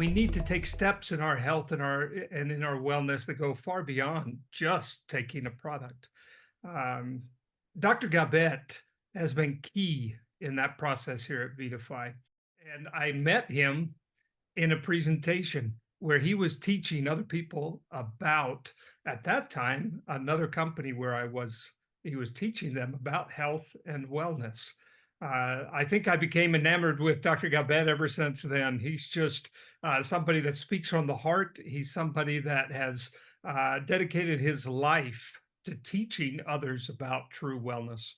we need to take steps in our health and in our wellness that go far beyond just taking a product. Um, Dr. Gabet has been key in that process here at VIDAFY. And I met him in a presentation where he was teaching other people about, at that time, another company where he was teaching them about health and wellness. I think I became enamored with Dr. Gabet ever since then. He's just somebody that speaks from the heart. He's somebody that has dedicated his life to teaching others about true wellness.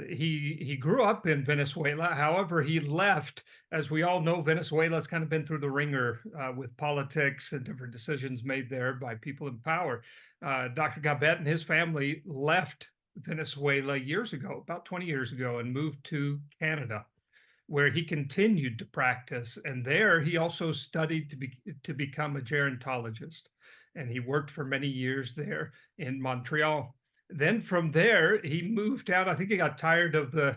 He grew up in Venezuela. However, he left. As we all know, Venezuela's kind of been through the ringer with politics and different decisions made there by people in power. Dr. Gabet and his family left Venezuela years ago, about 20 years ago, and moved to Canada, where he continued to practice. And there he also studied to become a gerontologist. And he worked for many years there in Montreal. Then from there, he moved out. I think he got tired of the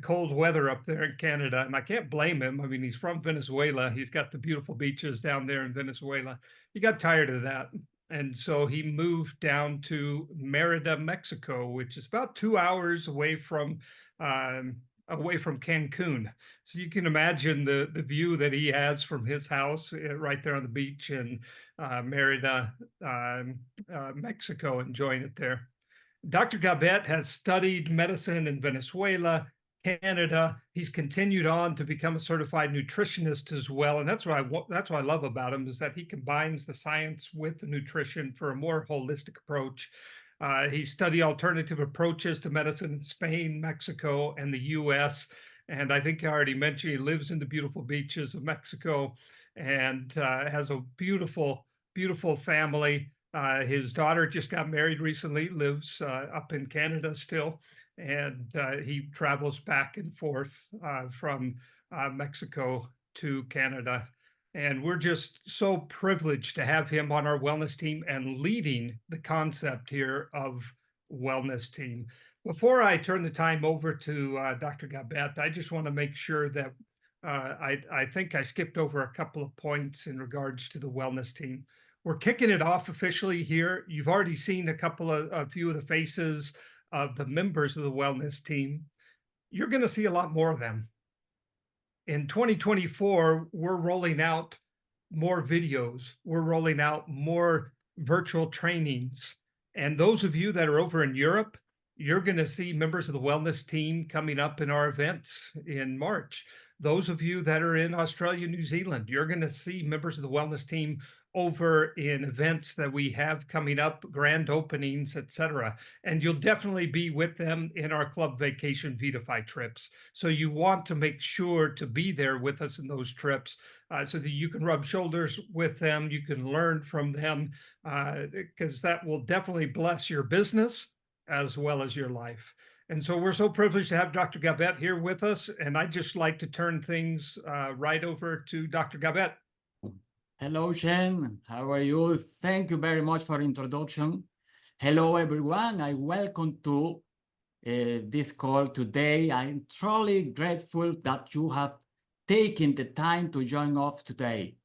cold weather up there in Canada. And I can't blame him. I mean, he's from Venezuela. He's got the beautiful beaches down there in Venezuela. He got tired of that. And so he moved down to Merida, Mexico, which is about 2 hours away from Cancun. So you can imagine the view that he has from his house right there on the beach in Merida, Mexico, enjoying it there. Dr. Gabet has studied medicine in Venezuela, Canada. He's continued on to become a certified nutritionist as well. And that's what I love about him, is that he combines the science with the nutrition for a more holistic approach. He studied alternative approaches to medicine in Spain, Mexico, and the US. And I think I already mentioned he lives in the beautiful beaches of Mexico and has a beautiful, beautiful family. His daughter just got married recently, lives up in Canada still, and he travels back and forth from Mexico to Canada. And we're just so privileged to have him on our wellness team and leading the concept here of wellness team. Before I turn the time over to Dr. Gabet, I just want to make sure that I think I skipped over a couple of points in regards to the wellness team. We're kicking it off officially here. You've already seen a few of the faces of the members of the wellness team. You're going to see a lot more of them. In 2024, we're rolling out more videos. We're rolling out more virtual trainings. And those of you that are over in Europe, you're going to see members of the wellness team coming up in our events in March. Those of you that are in Australia, New Zealand, you're going to see members of the wellness team over in events that we have coming up, grand openings, etc. And you'll definitely be with them in our club vacation VIDAFY trips. So you want to make sure to be there with us in those trips so that you can rub shoulders with them, you can learn from them, because that will definitely bless your business as well as your life. And so we're so privileged to have Dr. Gabet here with us. And I'd just like to turn things right over to Dr. Gabet. Hello, Shane. How are you? Thank you very much for introduction. Hello, everyone. I welcome to this call today. I'm truly grateful that you have taken the time to join us today.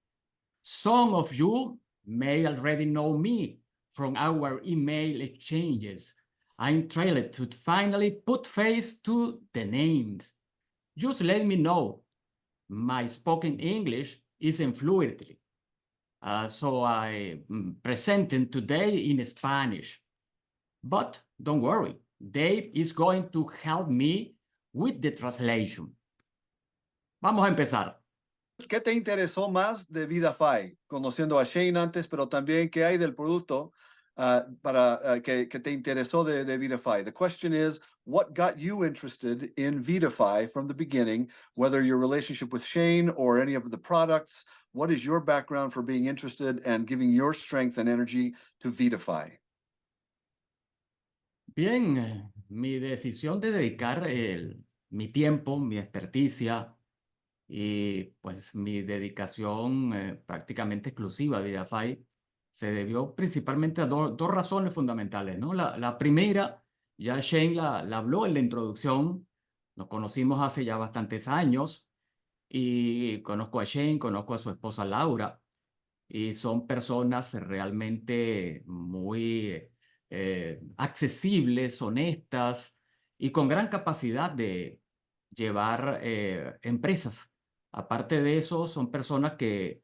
Some of you may already know me from our email exchanges. I'm thrilled to finally put face to the names. Just let me know. My spoken English isn't fluently. So I'm presenting today in Spanish. But don't worry, Dave is going to help me with the translation. Vamos a empezar. ¿Qué te interesó más de VIDAFY? Conociendo a Shane antes, pero también qué hay del producto que te interesó de VIDAFY. The question is, what got you interested in VIDAFY from the beginning, whether your relationship with Shane or any of the products? What is your background for being interested and giving your strength and energy to VIDAFY? Bien, mi decisión de dedicar mi tiempo, mi experticia y pues mi dedicación prácticamente exclusiva a VIDAFY se debió principalmente a dos razones fundamentales, ¿no? La primera, ya Shane la habló en la introducción, nos conocimos hace ya bastantes años y conozco a Shane, conozco a su esposa Laura, y son personas realmente muy accesibles, honestas y con gran capacidad de llevar empresas. Aparte de eso, son personas que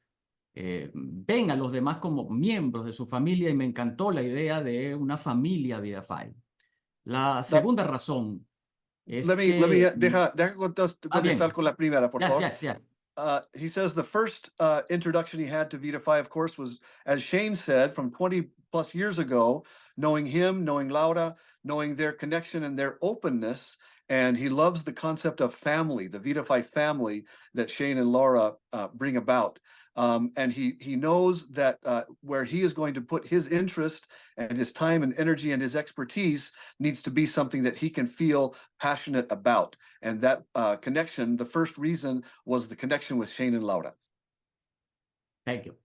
ven a los demás como miembros de su familia y me encantó la idea de una familia VIDAFY. La Now, segunda razón es let me que... deja contestar bien. con la primera, por Yes, favor. yes, yes. He says the first introduction he had to VIDAFY, of course, was, as Shane said, from 20 plus years ago, knowing him, knowing Laura, knowing their connection and their openness. And he loves the concept of family, the VIDAFY family that Shane and Laura bring about. And he knows that where he is going to put his interest and his time and energy and his expertise needs to be something that he can feel passionate about. And that connection, the first reason was the connection with Shane and Laura. Thank you.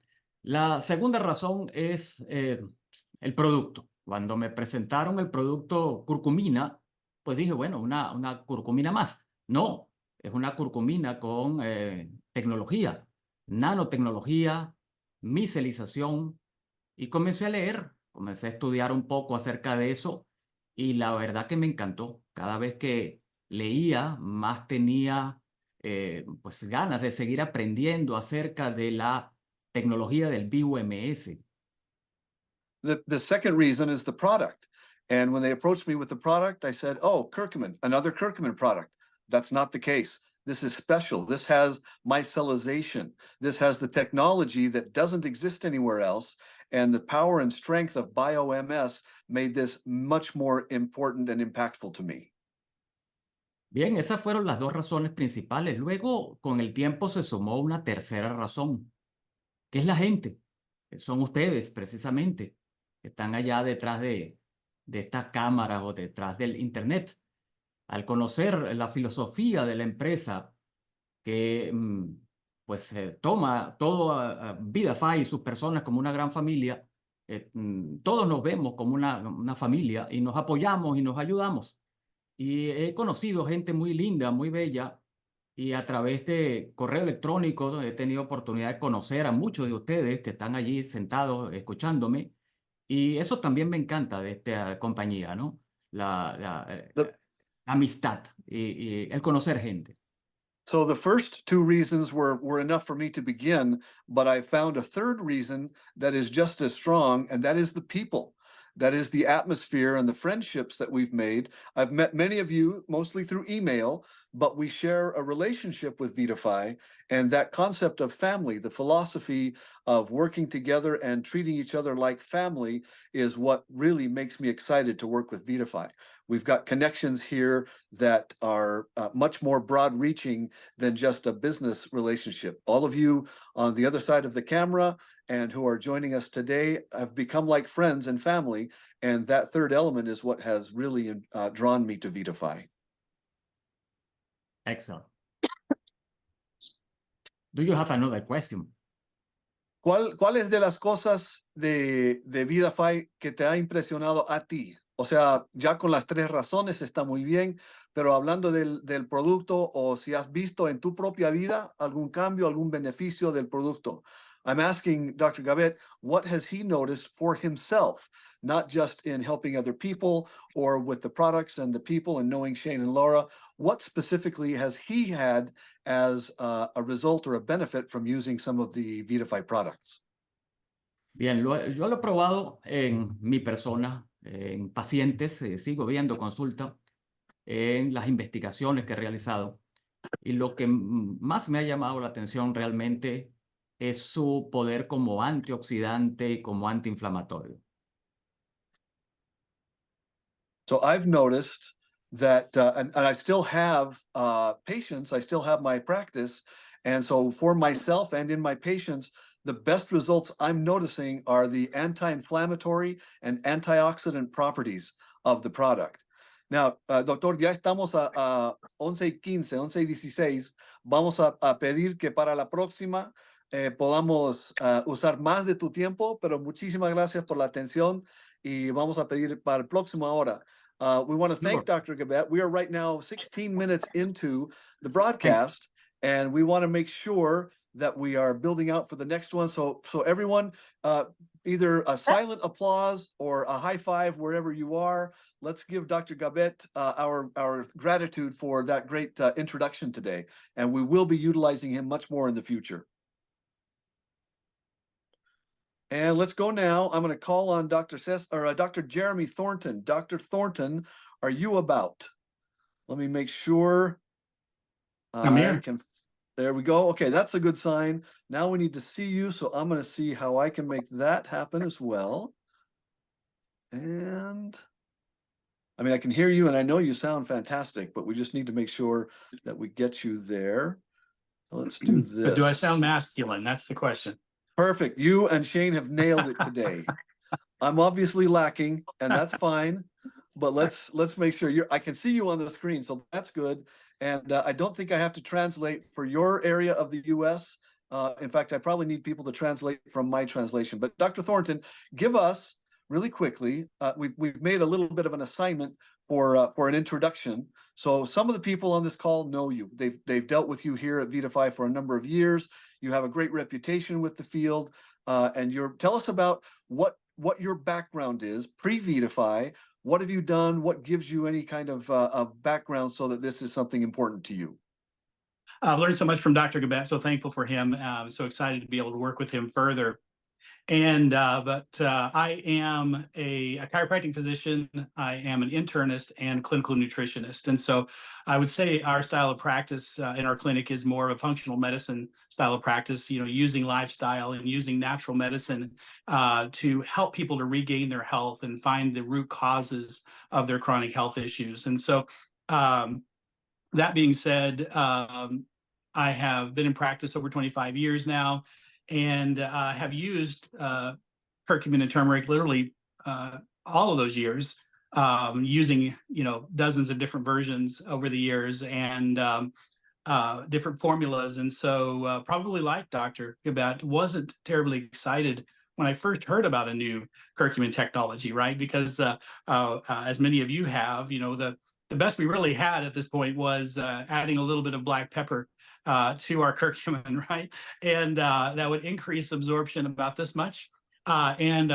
La segunda razón es el producto. Cuando me presentaron el producto curcumina, pues dije, bueno, una curcumina más. No, es una curcumina con tecnología, nanotecnología, micelización, y comencé a leer, comencé a estudiar un poco acerca de eso, y la verdad que me encantó. Cada vez que leía, más tenía pues ganas de seguir aprendiendo acerca de la tecnología del BioMS. The second reason is the product. And when they approached me with the product, I said, oh, curcumin, another curcumin product. That's not the case. This is special. This has micellization. This has the technology that doesn't exist anywhere else. And the power and strength of BioMS made this much more important and impactful to me. Bien, esas fueron las dos razones principales. Luego, con el tiempo se sumó una tercera razón, que es la gente. Son ustedes, precisamente, que están allá detrás de estas cámaras o detrás del Internet. Al conocer la filosofía de la empresa que pues toma todo VIDAFY y sus personas como una gran familia, todos nos vemos como una familia y nos apoyamos y nos ayudamos. Y he conocido gente muy linda, muy bella, y a través de correo electrónico he tenido oportunidad de conocer a muchos de ustedes que están allí sentados escuchándome. Y eso también me encanta de esta compañía, ¿no? La amistad y el conocer gente. So the first two reasons were enough for me to begin, but I found a third reason that is just as strong, and that is the people. That is the atmosphere and the friendships that we've made. I've met many of you, mostly through email, but we share a relationship with VIDAFY, and that concept of family, the philosophy of working together and treating each other like family is what really makes me excited to work with VIDAFY. We've got connections here that are much more broad-reaching than just a business relationship. All of you on the other side of the camera and who are joining us today have become like friends and family, and that third element is what has really drawn me to VIDAFY. Excellent. Do you have another question? ¿Cuáles de las cosas de VIDAFY que te ha impresionado a ti? O sea, ya con las tres razones está muy bien, pero hablando del producto o si has visto en tu propia vida algún cambio, algún beneficio del producto. I'm asking Dr. Gabet, what has he noticed for himself, not just in helping other people or with the products and the people and knowing Shane and Laura? What specifically has he had as a result or a benefit from using some of the VIDAFY products? Bien, yo lo he probado en mi persona, en pacientes, sigo viendo consulta, en las investigaciones que he realizado. Y lo que más me ha llamado la atención realmente es su poder como antioxidante y como antiinflamatorio. So I've noticed that, and I still have patients, I still have my practice. And so for myself and in my patients, the best results I'm noticing are the anti-inflammatory and antioxidant properties of the product. Now, doctor, ya estamos a 11:15, 11:16. Vamos a pedir que para la próxima podamos usar más de tu tiempo, pero muchísimas gracias por la atención y vamos a pedir para el próximo hora. We want to thank Dr. Gabet. We are right now 16 minutes into the broadcast, and we want to make sure that we are building out for the next one. So everyone, either a silent applause or a high five wherever you are. Let's give Dr. Gabet our gratitude for that great introduction today, and we will be utilizing him much more in the future. And let's go now. I'm going to call on Dr. Jeremy Thornton. Dr. Thornton, are you about? Let me make sure I'm here. There we go. Okay, that's a good sign. Now we need to see you, so I'm going to see how I can make that happen as well. And I mean, I can hear you and I know you sound fantastic, but we just need to make sure that we get you there. Let's do this. But do I sound masculine? That's the question. Perfect. You and Shane have nailed it today. I'm obviously lacking, and that's fine. But let's make sure I can see you on the screen, so that's good. And I don't think I have to translate for your area of the U.S. In fact, I probably need people to translate from my translation. But Dr. Thornton, give us really quickly. We've made a little bit of an assignment for an introduction. So some of the people on this call know you. They've dealt with you here at VIDAFY for a number of years. You have a great reputation with the field, and tell us about what your background is pre-VIDAFY. What have you done? What gives you any kind of background so that this is something important to you? I've learned so much from Dr. Gabet, so thankful for him. I'm so excited to be able to work with him further. And I am a chiropractic physician. I am an internist and clinical nutritionist. And so I would say our style of practice in our clinic is more of a functional medicine style of practice, using lifestyle and using natural medicine to help people to regain their health and find the root causes of their chronic health issues. And so that being said, I have been in practice over 25 years now, and have used curcumin and turmeric literally all of those years, using dozens of different versions over the years and different formulas. And so probably like Dr. Gabet, wasn't terribly excited when I first heard about a new curcumin technology, right? Because as many of you have, the best we really had at this point was adding a little bit of black pepper to our curcumin, right? And that would increase absorption about this much, and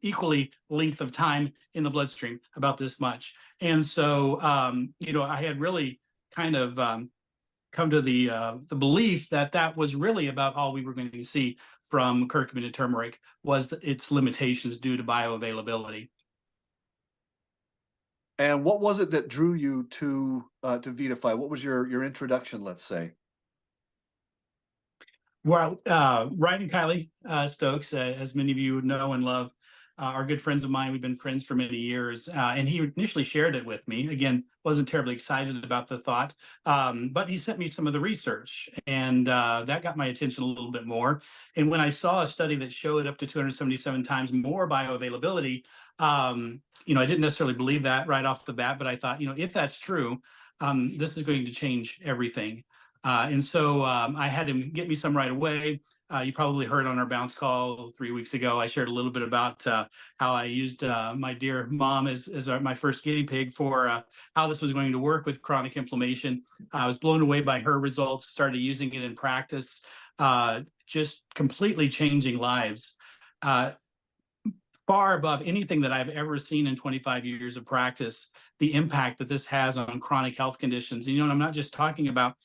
equally length of time in the bloodstream about this much. And so, I had really kind of come to the belief that that was really about all we were going to see from curcumin and turmeric, was its limitations due to bioavailability. And what was it that drew you to VIDAFY? What was your introduction, let's say? Well, Ryan and Kylie Stokes, as many of you know and love, are good friends of mine. We've been friends for many years, and he initially shared it with me. Again, wasn't terribly excited about the thought, but he sent me some of the research, and that got my attention a little bit more. And when I saw a study that showed up to 277 times more bioavailability, I didn't necessarily believe that right off the bat, but I thought, if that's true, this is going to change everything. And so I had him get me some right away. You probably heard on our bounce call 3 weeks ago, I shared a little bit about how I used my dear mom as my first guinea pig for how this was going to work with chronic inflammation. I was blown away by her results, started using it in practice, just completely changing lives. Far above anything that I've ever seen in 25 years of practice, the impact that this has on chronic health conditions. And, and I'm not just talking about,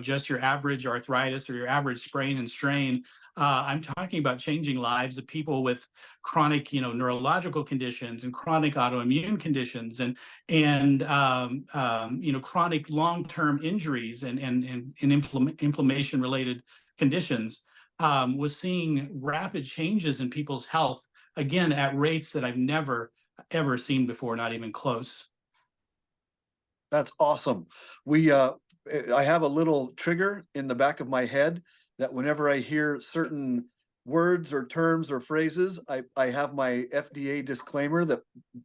just your average arthritis or your average sprain and strain. I'm talking about changing lives of people with chronic, neurological conditions and chronic autoimmune conditions and chronic long-term injuries and inflammation-related conditions. Was seeing rapid changes in people's health, again, at rates that I've never, ever seen before, not even close. That's awesome. I have a little trigger in the back of my head that whenever I hear certain words or terms or phrases, I have my FDA disclaimer that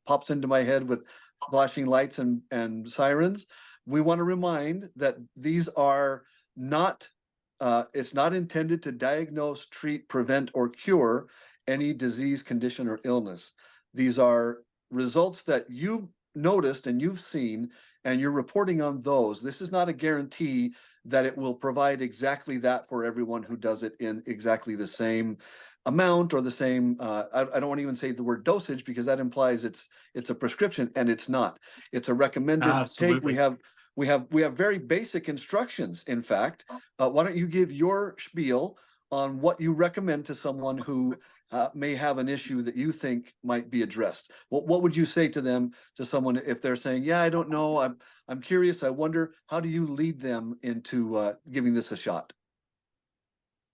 pops into my head with flashing lights and sirens. We want to remind that these are not, it's not intended to diagnose, treat, prevent, or cure any disease, condition, or illness. These are results that you noticed and you've seen, and you're reporting on those, this is not a guarantee that it will provide exactly that for everyone who does it in exactly the same amount or the same, I don't want to even say the word dosage, because that implies it's a prescription, and it's not. It's a recommended take. Absolutely. We have very basic instructions. In fact, why don't you give your spiel on what you recommend to someone who may have an issue that you think might be addressed? What would you say to them, to someone, if they're saying, yeah, I don't know, I'm curious, I wonder, how do you lead them into giving this a shot?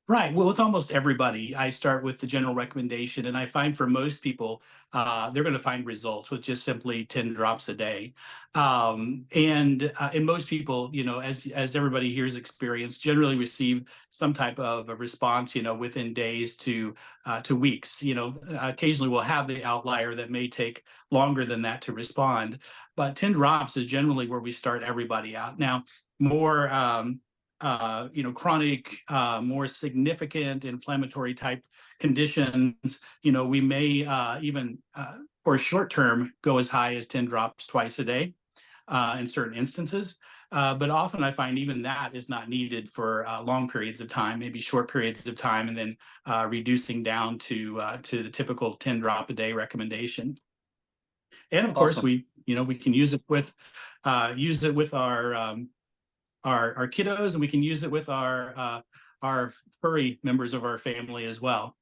Right. Well, with almost everybody, I start with the general recommendation, and I find for most people, they're going to find results with just simply 10 drops a day. And most people, as everybody here has experienced, generally receive some type of a response, within days to weeks. Occasionally we'll have the outlier that may take longer than that to respond, but 10 drops is generally where we start everybody out. Now, more chronic, more significant inflammatory type conditions, we may even for a short term go as high as 10 drops twice a day in certain instances. But often I find even that is not needed for long periods of time, maybe short periods of time, and then reducing down to the typical 10 drop a day recommendation. And of course, Awesome. we can use it with our kiddos, and we can use it with our furry members of our family as well.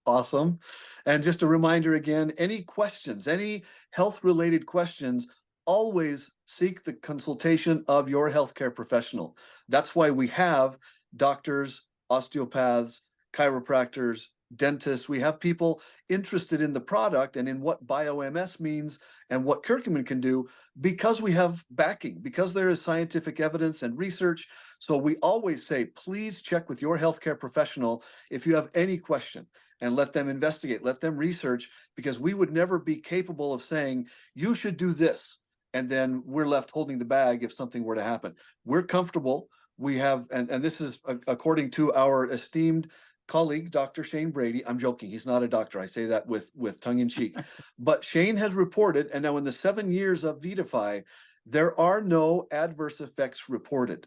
Awesome. And just a reminder again, any questions, any health-related questions, always seek the consultation of your healthcare professional. That's why we have doctors, osteopaths, chiropractors, dentists. We have people interested in the product and in what BioMS means and what curcumin can do, because we have backing, because there is scientific evidence and research. So we always say, please check with your healthcare professional if you have any question, and let them investigate, let them research, because we would never be capable of saying, you should do this, and then we're left holding the bag if something were to happen. We're comfortable. We have, and this is according to our esteemed colleague, Dr. Shane Brady. I'm joking, he's not a doctor. I say that with tongue in cheek. But Shane has reported, and now in the 7 years of VIDAFY, there are no adverse effects reported.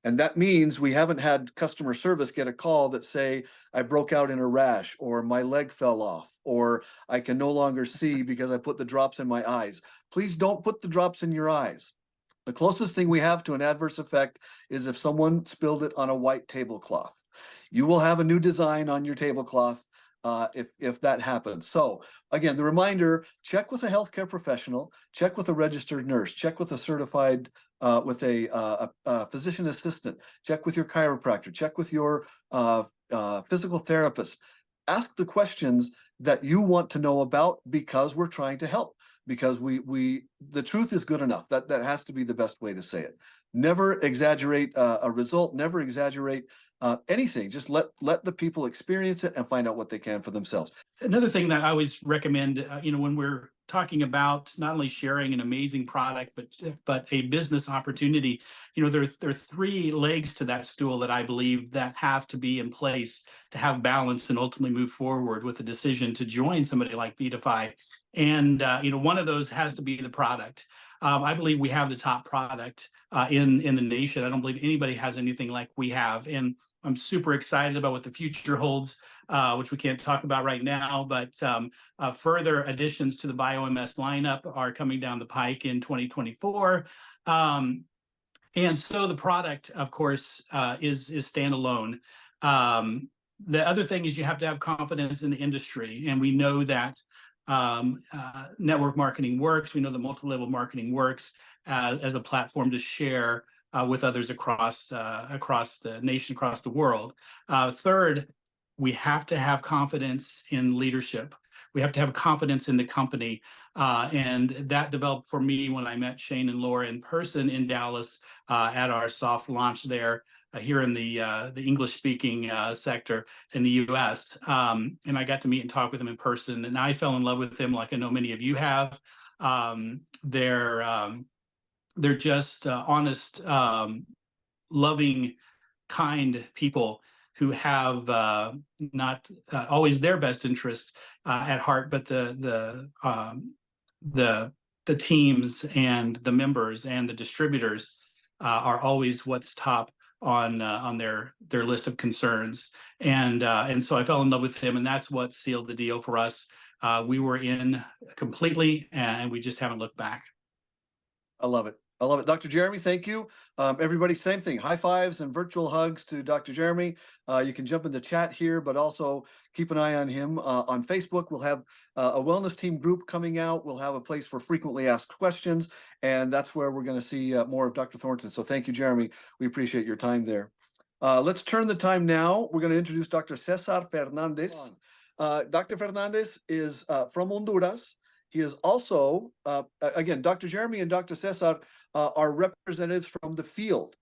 And that means we haven't had customer service get a call that say, I broke out in a rash, or my leg fell off, or I can no longer see because I put the drops in my eyes. Please don't put the drops in your eyes. The closest thing we have to an adverse effect is if someone spilled it on a white tablecloth. You will have a new design on your tablecloth if that happens. So again, the reminder, check with a healthcare professional, check with a registered nurse, check with a certified, with a physician assistant, check with your chiropractor, check with your physical therapist. Ask the questions that you want to know about, because we're trying to help. Because the truth is good enough. That has to be the best way to say it. Never exaggerate a result. Never exaggerate anything. Just let the people experience it and find out what they can for themselves. Another thing that I always recommend, when we're talking about not only sharing an amazing product, but a business opportunity, there are 3 legs to that stool that I believe that have to be in place to have balance and ultimately move forward with a decision to join somebody like VIDAFY. And one of those has to be the product. I believe we have the top product in the nation. I don't believe anybody has anything like we have, and I'm super excited about what the future holds, which we can't talk about right now, but further additions to the BioMS lineup are coming down the pike in 2024. And so the product, of course, is standalone. The other thing is you have to have confidence in the industry, and we know that network marketing works. We know that multi-level marketing works as a platform to share with others across the nation, across the world. Third, we have to have confidence in leadership. We have to have confidence in the company. And that developed for me when I met Shane and Laura in person in Dallas at our soft launch there here in the English-speaking sector in the U.S. And I got to meet and talk with them in person, and I fell in love with them like I know many of you have. They're just honest, loving, kind people who have not always their best interest at heart, but the the teams and the members and the distributors are always what's top on their list of concerns. And so I fell in love with him, and that's what sealed the deal for us. We were in completely, and we just haven't looked back. I love it. I love it. Dr. Jeremy, thank you. Everybody, same thing. High fives and virtual hugs to Dr. Jeremy. You can jump in the chat here, but also keep an eye on him on Facebook. We'll have a wellness team group coming out. We'll have a place for frequently asked questions, and that's where we're going to see more of Dr. Thornton. So thank you, Jeremy. We appreciate your time there. Let's turn the time now. We're going to introduce Dr. César Fernández. Dr. Fernández is from Honduras. He is also, again, Dr. Jeremy and Dr. César are representatives from the field.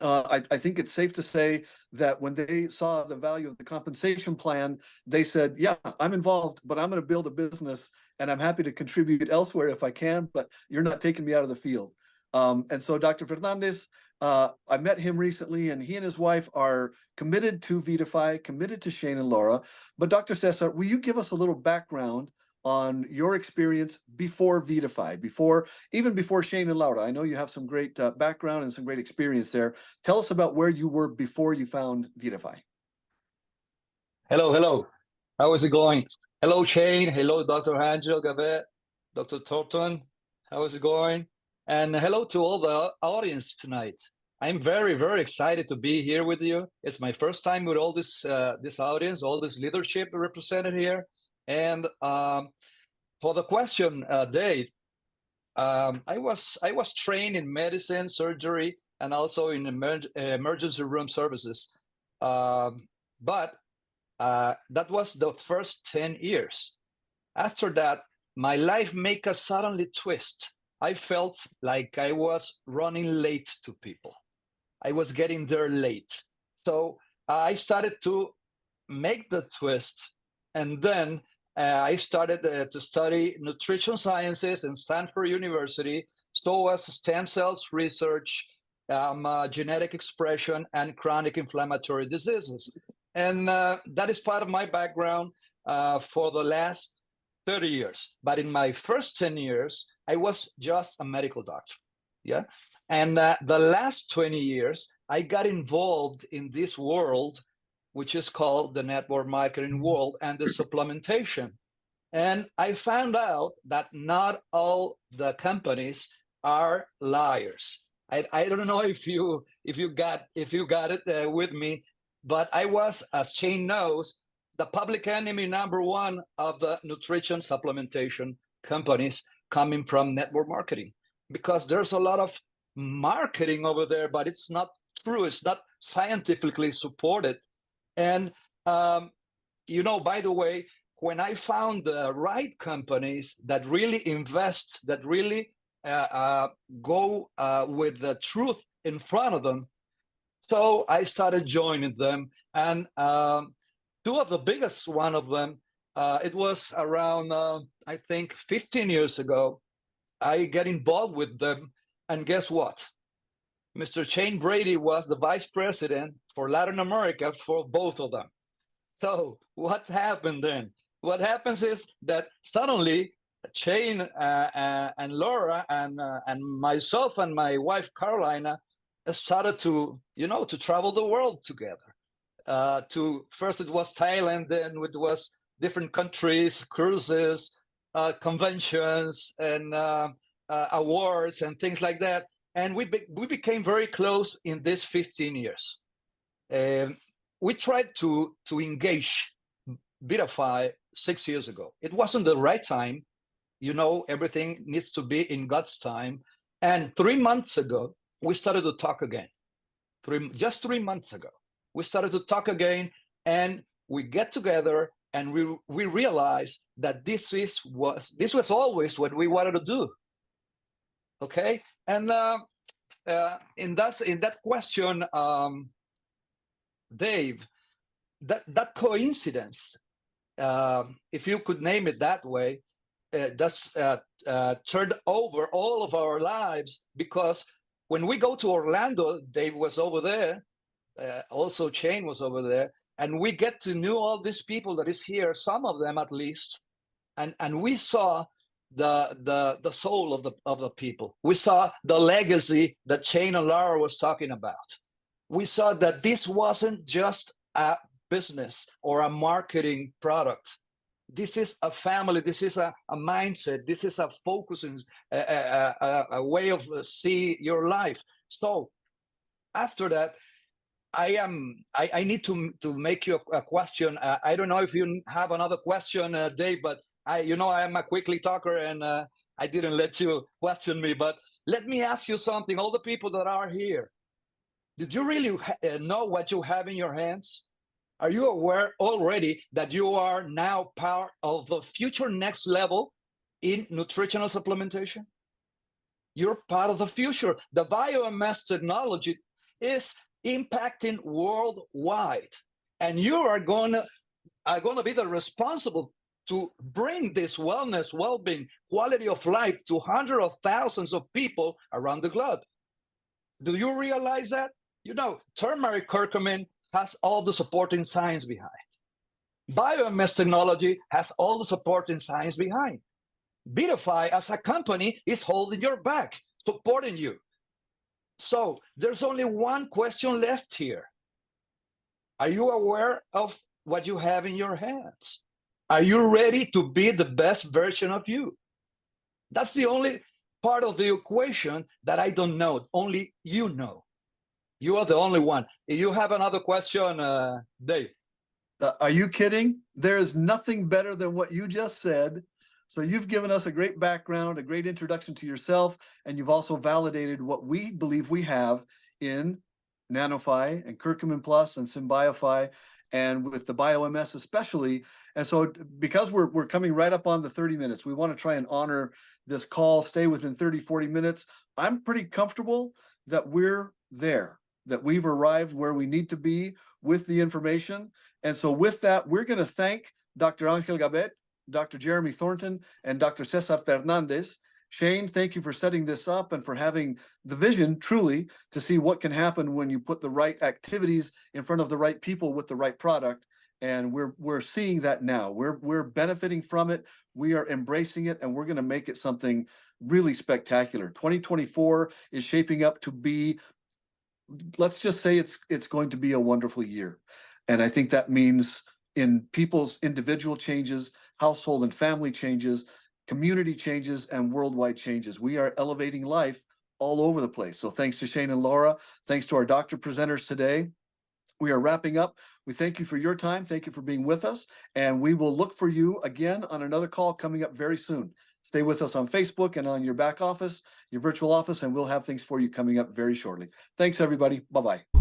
I think it's safe to say that when they saw the value of the compensation plan, they said, yeah, I'm involved, but I'm going to build a business and I'm happy to contribute elsewhere if I can, but you're not taking me out of the field. And so Dr. Fernández, I met him recently, and he and his wife are committed to VIDAFY, committed to Shane and Laura. But Dr. César, will you give us a little background on your experience before VIDAFY, even before Shane and Laura? I know you have some great background and some great experience there. Tell us about where you were before you found VIDAFY. Hello. How is it going? Hello, Shane. Hello, Dr. Anel Gabet, Dr. Thornton. How is it going? And hello to all the audience tonight. I'm very, very excited to be here with you. It's my first time with all this audience, all this leadership represented here. And for the question, Dave, I was trained in medicine, surgery, and also in emergency room services. But that was the first 10 years. After that, my life made a suddenly twist. I felt like I was running late to people. I was getting there late. So I started to make the twist, and then I started to study nutrition sciences in Stanford University, so as stem cells research, genetic expression, and chronic inflammatory diseases. And that is part of my background for the last 30 years. But in my first 10 years, I was just a medical doctor. Yeah. And the last 20 years, I got involved in this world, which is called the network marketing world and the supplementation. And I found out that not all the companies are liars. I don't know if you got it with me, but I was, as Shane knows, the public enemy #1 of the nutrition supplementation companies coming from network marketing, because there's a lot of marketing over there, but it's not true. It's not scientifically supported. And, by the way, when I found the right companies that really invest, that really go with the truth in front of them, so I started joining them. And two of the biggest one of them, it was around, I think, 15 years ago, I get involved with them. And guess what? Mr. Shane Brady was the vice president for Latin America for both of them. So what happened then? What happens is that suddenly Shane and Laura and myself and my wife Carolina started to travel the world together. First it was Thailand, then it was different countries, cruises, conventions, and awards and things like that. And we became very close in these 15 years. We tried to engage VIDAFY 6 years ago. It wasn't the right time. Everything needs to be in God's time. And 3 months ago, we started to talk again. Just 3 months ago, we started to talk again, and we get together, and we realized that this was always what we wanted to do. Okay, and in that question, Dave, that coincidence, if you could name it that way, that's turned over all of our lives, because when we go to Orlando, Dave was over there, also Shane was over there, and we get to know all these people that is here, some of them at least, and we saw the soul of the people. We saw the legacy that Shane and Laura was talking about. We saw that this wasn't just a business or a marketing product. This is a family. This is a mindset. This is a focusing, a way of see your life. So after that, I need to make you a question. I don't know if you have another question, Dave, but I am a quickly talker, and I didn't let you question me. But let me ask you something. All the people that are here, did you really know what you have in your hands? Are you aware already that you are now part of the future next level in nutritional supplementation? You're part of the future. The BioMS technology is impacting worldwide, and you are going to be the responsible to bring this wellness, well-being, quality of life to hundreds of thousands of people around the globe. Do you realize that? Turmeric curcumin has all the supporting science behind. BioMS technology has all the supporting science behind. VIDAFY as a company is holding your back, supporting you. So there's only one question left here. Are you aware of what you have in your hands? Are you ready to be the best version of you? That's the only part of the equation that I don't know. Only you know. You are the only one. You have another question, Dave? Are you kidding? There is nothing better than what you just said. So you've given us a great background, a great introduction to yourself, and you've also validated what we believe we have in NanoFi and Curcumin Plus and SymBioFi, and with the BioMS especially. And so because we're coming right up on the 30 minutes, we want to try and honor this call, stay within 30, 40 minutes. I'm pretty comfortable that we're there, that we've arrived where we need to be with the information. And so with that, we're going to thank Dr. Anel Gabet, Dr. Jeremy Thornton, and Dr. César Fernández. Shane, thank you for setting this up and for having the vision truly to see what can happen when you put the right activities in front of the right people with the right product. And we're seeing that now. We're benefiting from it. We are embracing it, and we're going to make it something really spectacular. 2024 is shaping up to be, let's just say it's going to be a wonderful year. And I think that means in people's individual changes, household and family changes, community changes, and worldwide changes. We are elevating life all over the place. So thanks to Shane and Laura. Thanks to our doctor presenters today. We are wrapping up. We thank you for your time. Thank you for being with us. And we will look for you again on another call coming up very soon. Stay with us on Facebook and on your back office, your virtual office, and we'll have things for you coming up very shortly. Thanks, everybody. Bye-bye.